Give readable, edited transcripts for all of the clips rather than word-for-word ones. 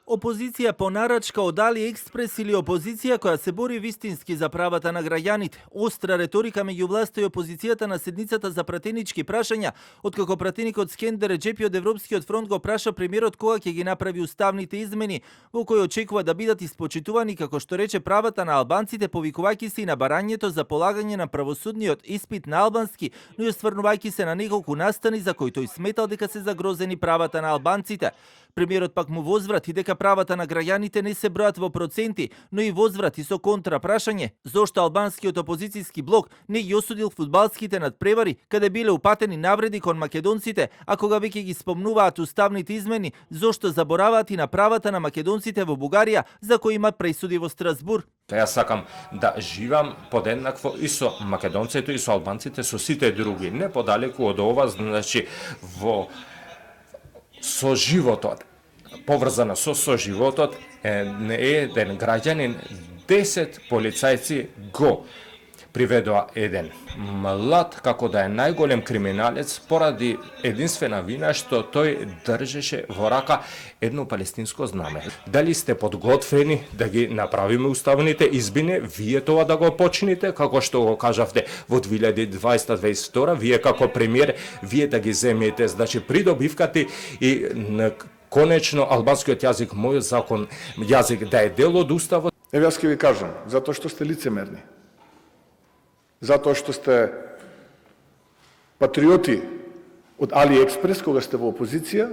Опозиција по нарачка од AliExpress или опозиција која се бори вистински за правата на граѓаните. Остра реторика меѓу власта и опозицијата на седницата за пратенички прашања, откако пратеникот Скендер Реџепи од Европскиот фронт го праша премиерот кога ќе ги направи уставните измени, во кои очекува да бидат испочитувани, како што рече, правата на албанците, повикувајќи се и на барањето за полагање на правосудниот испит на албански, но и осврнувајќи се на неколку настани за кои тој сметал дека се загрозени правата на албанците. Премиерот пак му возврати дека правата на граѓаните не се бројат во проценти, но и возврати со контрапрашање зошто албанскиот опозицијски блок не ги осудил фудбалските надпревари, каде биле упатени навреди кон македонците, а кога веќе ги спомнуваат уставните измени, зошто забораваат и на правата на македонците во Бугарија, за кои имат пресуди во Страсбур. Јас сакам да живам подеднакво и со македонците и со албанците, со сите други, не подалеку од ова, значи во соживотот, поврзана со соживотот, еден граѓанин, 10 полицајци го приведоа еден млад како да е најголем криминалец поради единствена вина што тој држеше во рака едно палестинско знаме. Дали сте подготвени да ги направиме уставните измени, вие тоа да го почините, како што го кажавте во 2020-2022, вие како премиер, вие да ги земете, значи придобивката и конечно албанскиот јазик, мојот закон, јазик да е дел од уставот. Еве јас ќе ви кажам, затоа што сте лицемерни. Затоа што сте патриоти од AliExpress кога сте во опозиција,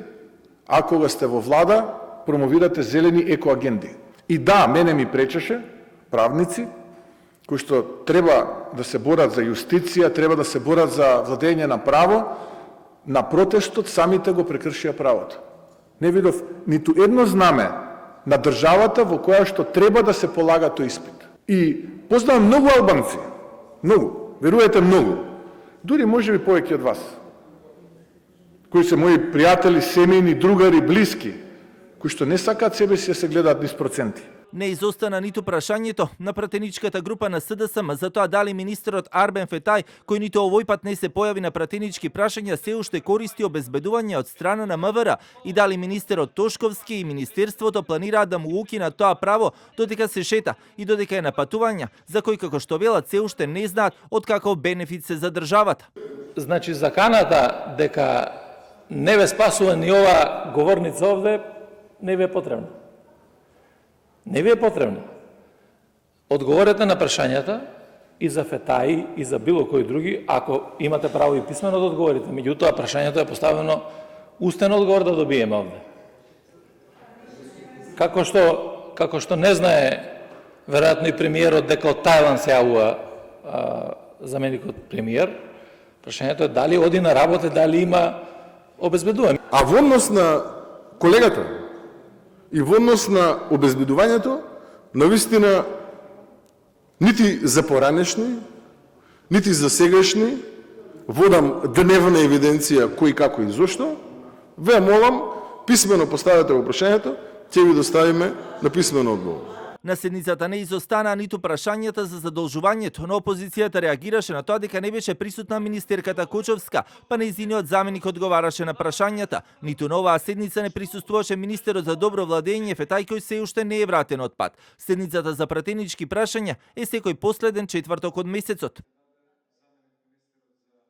а кога сте во влада промовирате зелени екоагенди. И да, мене ми пречеше правници кои што треба да се борат за јустиција, треба да се борат за владење на право, на протестот самите го прекршија правото. Не видов ниту едно знаме на државата во која што треба да се полага тој испит. И познавам многу албанци, многу, верувате многу, дури можеби повеќе од вас, кои се мои пријатели, семејни, другари, блиски, кои што не сакаат себе си да се гледаат низ проценти. Не изостана ниту прашањето на пратеничката група на СДСМ за тоа дали министерот Арбен Фетај, кој ниту овој пат не се појави на пратенички прашања, се уште користи обезбедување од страна на МВР и дали министерот Тошковски и министерството планираат да му укинат тоа право додека се шета и додека е на патувања, за кои како што велат се уште не знаат од каков бенефит се за државата. Значи заканата дека не ве спасува ни ова говорница овде, не ви е потребна. Не ви е потребно. Одговорете на прашањата и за Фетај и за било кој други, ако имате право и писмено да одговорите. Меѓутоа, прашањето е поставено устен одговор да добиеме овде. Како што не знае, веројатно и премиерот, дека од Тајланд се јавува заменикот премиер, прашањето е дали оди на работа, дали има обезбедување. А во однос на колегата, и во однос на обезбедувањето, навистина, нити за поранешни, нити за сегашни, водам дневна евиденција кој како и зошто, ве молам, писмено поставете во прашањето, ќе ви доставиме на писмено одговор. На седницата не изостана ниту прашањата за задолжувањето, но опозицијата реагираше на тоа дека не беше присутна министерката Кочовска, па нејзиниот заменик одговараше на прашањата. Ниту на оваа седница не присуствуваше министерот за добро владење Фетај, кој се уште не е вратен од пат. Седницата за пратенички прашања е секој последен четврток од месецот.